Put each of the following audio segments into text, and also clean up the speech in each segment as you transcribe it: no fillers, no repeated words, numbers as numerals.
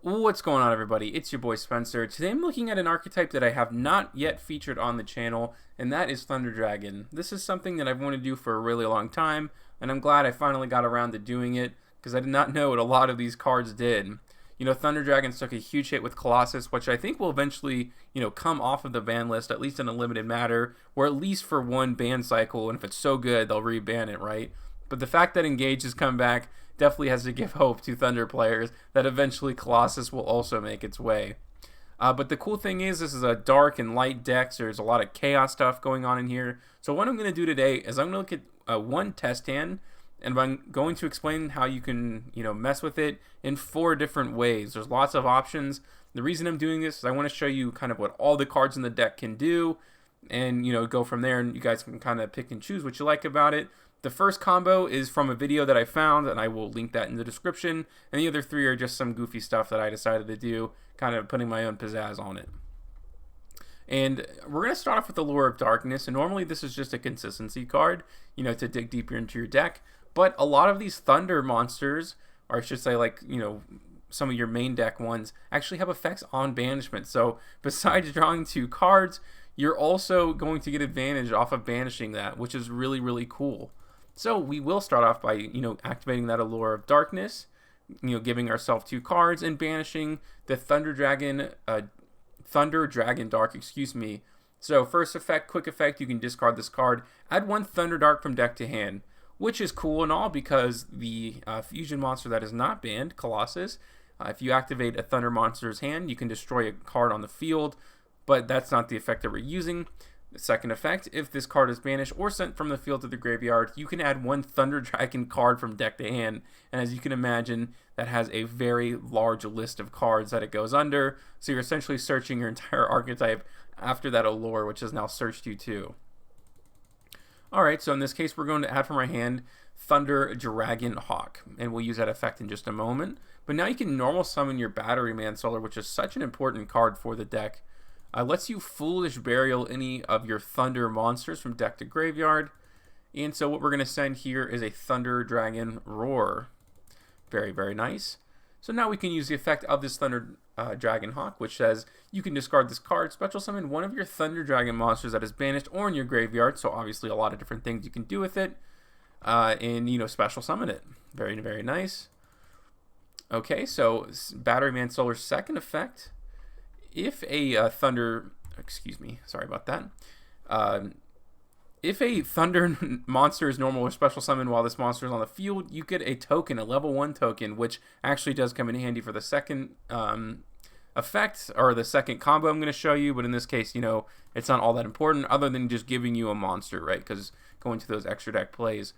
What's going on, everybody? It's your boy Spencer. Today I'm looking at an archetype that I have not yet featured on the channel, and that is Thunder Dragon. This is something that I've wanted to do for a really long time, and I'm glad I finally got around to doing it, because I did not know what a lot of these cards did. You know, Thunder Dragons took a huge hit with Colossus, which I think will eventually, come off of the ban list, at least in a limited matter, or at least for one ban cycle, and if it's so good, they'll re-ban it, right? But the fact that Engage has come back definitely has to give hope to Thunder players that eventually Colossus will also make its way. But the cool thing is, this is a dark and light deck, so there's a lot of chaos stuff going on in here. So what I'm going to do today is I'm going to look at one test hand, and I'm going to explain how you can, mess with it in 4 different ways. There's lots of options. The reason I'm doing this is I want to show you kind of what all the cards in the deck can do, and, go from there, and you guys can kind of pick and choose what you like about it. The first combo is from a video that I found, and I will link that in the description, and the other 3 are just some goofy stuff that I decided to do, kind of putting my own pizzazz on it. And we're going to start off with the Lure of Darkness, and normally this is just a consistency card, to dig deeper into your deck, but a lot of these Thunder monsters, or I should say some of your main deck ones, actually have effects on banishment. So besides drawing 2 cards, you're also going to get advantage off of banishing that, which is really, really cool. So we will start off by, activating that Allure of Darkness, giving ourselves 2 cards and banishing the Thunder Dragon Dark, So first effect, quick effect, you can discard this card, add 1 Thunder Dark from deck to hand, which is cool and all because the fusion monster that is not banned, Colossus, if you activate a Thunder monster's hand, you can destroy a card on the field, but that's not the effect that we're using. The second effect, if this card is banished or sent from the field to the graveyard, you can add 1 Thunder Dragon card from deck to hand. And as you can imagine, that has a very large list of cards that it goes under. So you're essentially searching your entire archetype after that Allure, which has now searched you too. Alright, so in this case, we're going to add from our hand Thunder Dragon Hawk. And we'll use that effect in just a moment. But now you can normal summon your Battery Mansolar, which is such an important card for the deck. Lets you Foolish Burial any of your Thunder monsters from deck to graveyard. And so what we're going to send here is a Thunder Dragon Roar. Very, very nice. So now we can use the effect of this Thunder Dragon Hawk, which says you can discard this card, special summon 1 of your Thunder Dragon monsters that is banished or in your graveyard. So obviously a lot of different things you can do with it. And, special summon it. Very, very nice. Okay, so Battery Mansolar's second effect. If a sorry about that. If a Thunder monster is normal or special summon while this monster is on the field, you get a token, a level 1 token, which actually does come in handy for the second effect, or the second combo I'm going to show you, but in this case, it's not all that important, other than just giving you a monster, right, because going to those extra deck plays.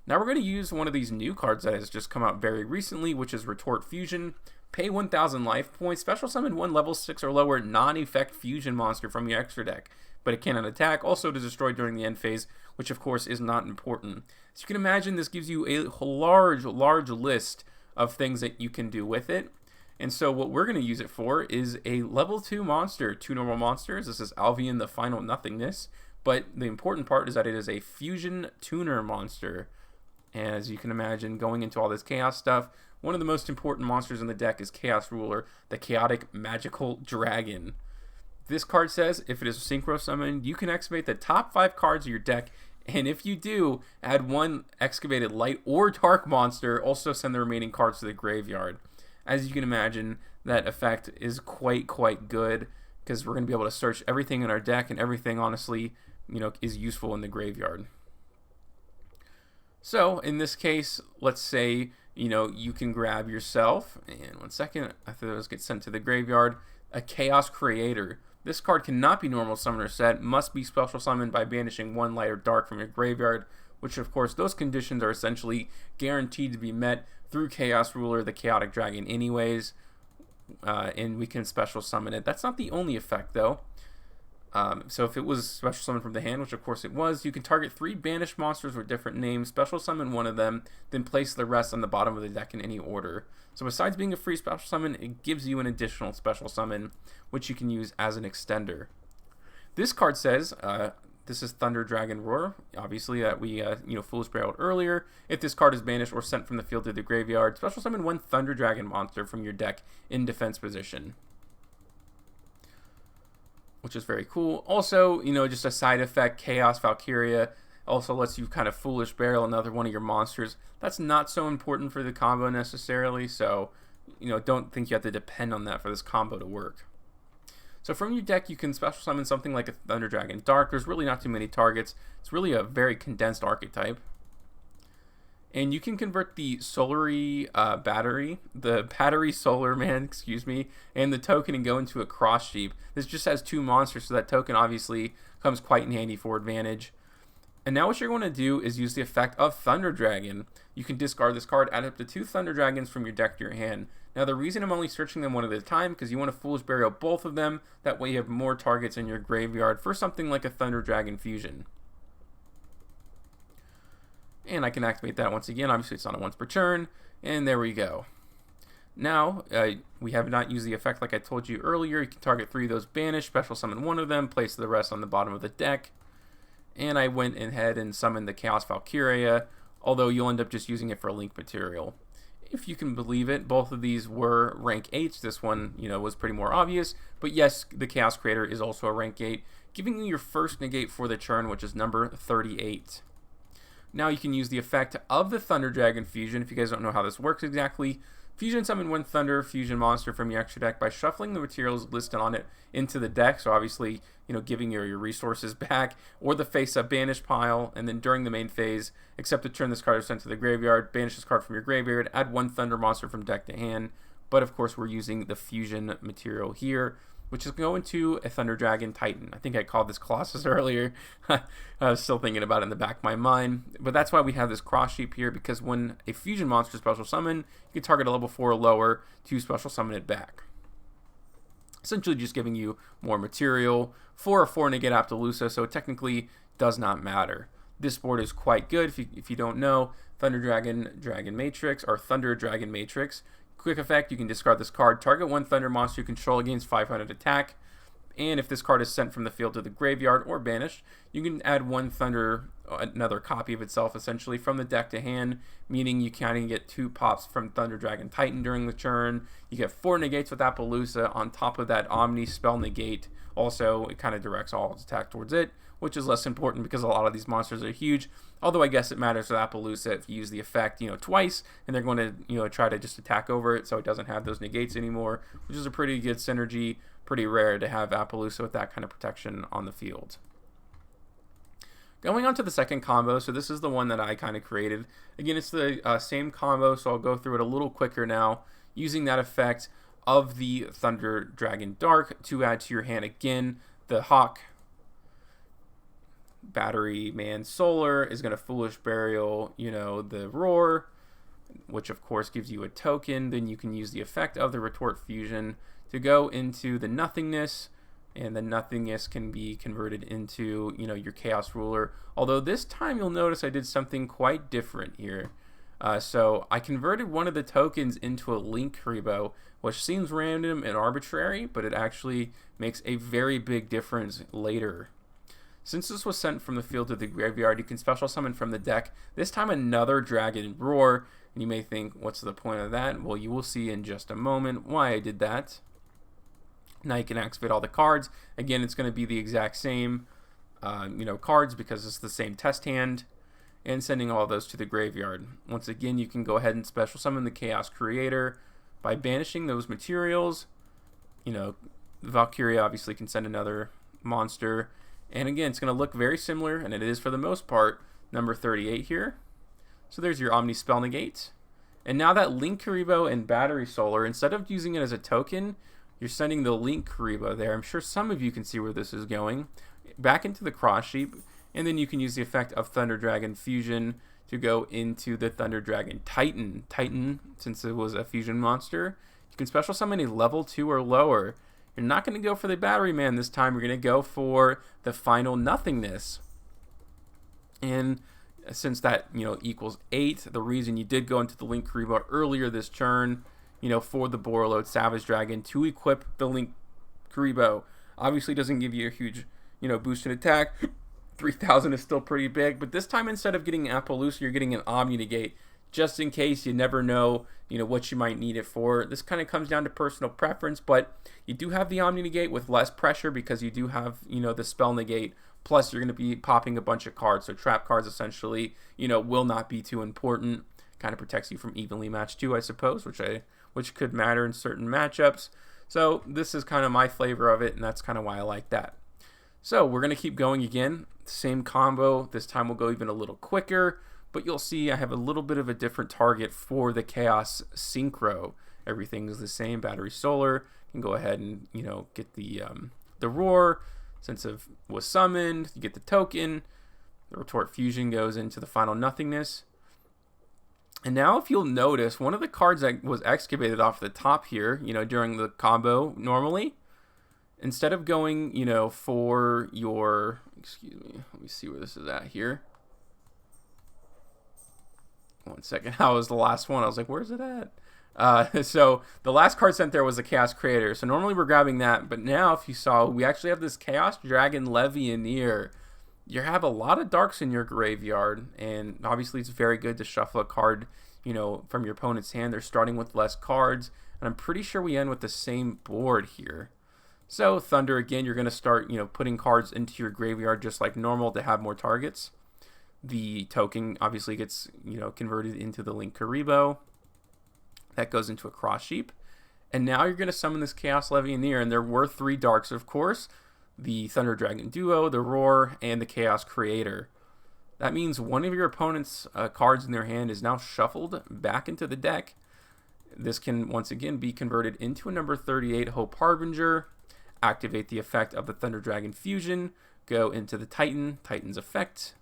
Now we're going to use one of these new cards that has just come out very recently, which is Retort Fusion. Pay 1,000 life points, special summon 1 level 6 or lower non-effect fusion monster from your extra deck, but it cannot attack, also to destroy during the end phase, which of course is not important. As you can imagine, this gives you a large list of things that you can do with it, and so what we're going to use it for is a level 2 monster, 2 normal monsters. This is Alvian the Final Nothingness, but the important part is that it is a fusion tuner monster. And as you can imagine, going into all this chaos stuff, one of the most important monsters in the deck is Chaos Ruler, the Chaotic Magical Dragon. This card says, if it is synchro summoned, you can excavate the top 5 cards of your deck, and if you do, add 1 excavated light or dark monster, also send the remaining cards to the graveyard. As you can imagine, that effect is quite good, because we're going to be able to search everything in our deck, and everything, honestly, is useful in the graveyard. So, in this case, let's say, you can grab yourself, and 1 second, after those get sent to the graveyard, a Chaos Creator. This card cannot be normal summon or set, must be special summoned by banishing 1 light or dark from your graveyard, which of course, those conditions are essentially guaranteed to be met through Chaos Ruler, the Chaotic Dragon anyways, and we can special summon it. That's not the only effect though. So if it was special summon from the hand, which of course it was, you can target 3 banished monsters with different names, special summon 1 of them, then place the rest on the bottom of the deck in any order. So besides being a free special summon, it gives you an additional special summon, which you can use as an extender. This card says, This is Thunder Dragon Roar, obviously, that we Foolish Burial earlier. If this card is banished or sent from the field to the graveyard, special summon one Thunder Dragon monster from your deck in defense position, which is very cool. Also, just a side effect, Chaos Valkyria also lets you kind of Foolish Burial another one of your monsters. That's not so important for the combo necessarily, so don't think you have to depend on that for this combo to work. So from your deck, you can special summon something like a Thunder Dragon Dark. There's really not too many targets. It's really a very condensed archetype. And you can convert the battery solar man, excuse me, and the token and go into a cross sheep. This just has 2 monsters, so that token obviously comes quite in handy for advantage. And now what you're going to do is use the effect of Thunder Dragon. You can discard this card, add up to 2 Thunder Dragons from your deck to your hand. Now the reason I'm only searching them one at a time, because you want to Foolish Burial both of them. That way you have more targets in your graveyard for something like a Thunder Dragon Fusion. And I can activate that once again. Obviously it's on a once per turn. And there we go. Now, we have not used the effect like I told you earlier. You can target 3 of those banished, special summon 1 of them, place the rest on the bottom of the deck. And I went ahead and summoned the Chaos Valkyria, although you'll end up just using it for link material. If you can believe it, both of these were rank 8s. This one, was pretty more obvious. But yes, the Chaos Creator is also a rank 8, giving you your first negate for the turn, which is number 38. Now you can use the effect of the Thunder Dragon Fusion. If you guys don't know how this works exactly, fusion summon 1 Thunder Fusion monster from your extra deck by shuffling the materials listed on it into the deck. So obviously, giving your resources back, or the face-up banish pile, and then during the main phase, except to turn this card is sent to the graveyard, banish this card from your graveyard, add 1 Thunder monster from deck to hand. But of course, we're using the fusion material here, which is going to a Thunder Dragon Titan. I think I called this Colossus earlier. I was still thinking about it in the back of my mind. But that's why we have this cross sheep here, because when a fusion monster special summon, you can target a level 4 or lower to special summon it back. Essentially just giving you more material for a 4 negate Aptollusa, so it technically does not matter. This board is quite good. If you don't know, Thunder Dragon Dragon Matrix, or Thunder Dragon Matrix. Quick effect, you can discard this card, target 1 Thunder monster you control against 500 attack, and if this card is sent from the field to the graveyard or banished, you can add 1 Thunder, another copy of itself essentially, from the deck to hand, meaning you can get 2 pops from Thunder Dragon Titan during the turn. You get 4 negates with Apollousa on top of that Omni spell negate. Also, it kind of directs all its attack towards it, which is less important because a lot of these monsters are huge. Although I guess it matters with Apollousa if you use the effect, twice, and they're going to, try to just attack over it, so it doesn't have those negates anymore, which is a pretty good synergy. Pretty rare to have Apollousa with that kind of protection on the field. Going on to the second combo, so this is the one that I kind of created. Again, it's the same combo, so I'll go through it a little quicker now, using that effect of the Thunder Dragon Dark to add to your hand again. The Hawk Battery Man Solar is going to Foolish Burial, the Roar, which of course gives you a token. Then you can use the effect of the Retort Fusion to go into the Nothingness, and the Nothingness can be converted into, your Chaos Ruler. Although this time you'll notice I did something quite different here. So I converted one of the tokens into a Linkuriboh, which seems random and arbitrary, but it actually makes a very big difference later. Since this was sent from the field to the graveyard, you can special summon from the deck, this time another Dragon Roar. And you may think, what's the point of that? Well, you will see in just a moment why I did that. Now you can activate all the cards. Again, it's going to be the exact same, cards because it's the same test hand. And sending all those to the graveyard. Once again, you can go ahead and special summon the Chaos Creator by banishing those materials. Valkyria obviously can send another monster. And again, it's going to look very similar, and it is for the most part, number 38 here. So there's your Omni Spell Negate. And now that Linkuriboh and Battery Solar, instead of using it as a token, you're sending the Linkuriboh there. I'm sure some of you can see where this is going. Back into the cross sheep, and then you can use the effect of Thunder Dragon Fusion to go into the Thunder Dragon Titan. Titan, since it was a fusion monster, you can special summon a level 2 or lower. You're not going to go for the Battery Man this time. You're going to go for the Final Nothingness. And since that, equals 8, the reason you did go into the Linkuriboh earlier this turn, for the Borreload Savage Dragon to equip the Linkuriboh, obviously doesn't give you a huge, boost in attack, 3,000 is still pretty big, but this time instead of getting Appaloosa, you're getting an Omni Negate, just in case. You never know, what you might need it for. This kind of comes down to personal preference, but you do have the Omni Negate with less pressure because you do have, the Spell Negate. Plus, you're going to be popping a bunch of cards, so trap cards essentially, will not be too important. Kind of protects you from evenly matched too, I suppose, which could matter in certain matchups. So this is kind of my flavor of it, and that's kind of why I like that. So we're going to keep going again. Same combo. This time we'll go even a little quicker, but you'll see I have a little bit of a different target for the Chaos Synchro. Everything is the same. Battery Solar. You can go ahead and, get the Roar. Since it was summoned, you get the token. The Retort Fusion goes into the Final Nothingness. And now if you'll notice, one of the cards that was excavated off the top here, during the combo normally, instead of going, for your, excuse me, let me see where this is at here. 1 second, that was the last one. I was like, where's it at? So the last card sent there was the Chaos Creator. So normally we're grabbing that, but now if you saw, we actually have this Chaos Dragon Levianeer. You have a lot of darks in your graveyard, and obviously it's very good to shuffle a card, from your opponent's hand. They're starting with less cards, and I'm pretty sure we end with the same board here. So Thunder, again, you're going to start, putting cards into your graveyard just like normal to have more targets. The token obviously gets, converted into the Linkuriboh. That goes into a Cross Sheep. And now you're going to summon this Chaos Levianeer, and there were 3 darks, of course. The Thunder Dragon Duo, the Roar, and the Chaos Creator. That means one of your opponent's cards in their hand is now shuffled back into the deck. This can once again be converted into a number 38 Hope Harbinger. Activate the effect of the Thunder Dragon Fusion. Go into the Titan's effect.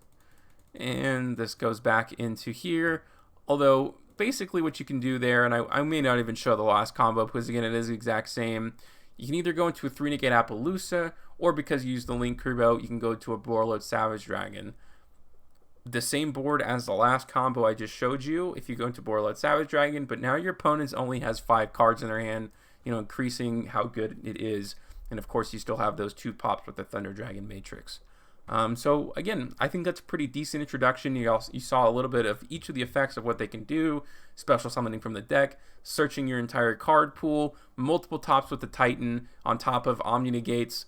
And this goes back into here. Although, basically what you can do there, and I may not even show the last combo because again it is the exact same. You can either go into a 3 Negate Appaloosa, or because you use the Linkuriboh, you can go to a Borreload Savage Dragon. The same board as the last combo I just showed you if you go into Borreload Savage Dragon, but now your opponent only has 5 cards in their hand, increasing how good it is. And of course you still have those 2 pops with the Thunder Dragon Matrix. So again, I think that's a pretty decent introduction. You saw a little bit of each of the effects of what they can do, special summoning from the deck, searching your entire card pool, multiple tops with the Titan on top of Omni Negates,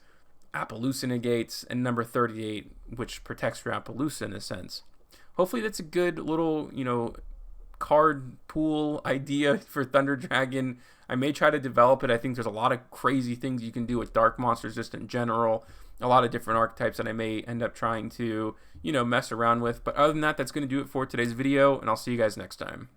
Appaloosa Negates, and number 38, which protects your Appaloosa in a sense. Hopefully that's a good little, card pool idea for Thunder Dragon. I may try to develop it. I think there's a lot of crazy things you can do with Dark Monsters just in general. A lot of different archetypes that I may end up trying to, mess around with. But other than that, that's going to do it for today's video, and I'll see you guys next time.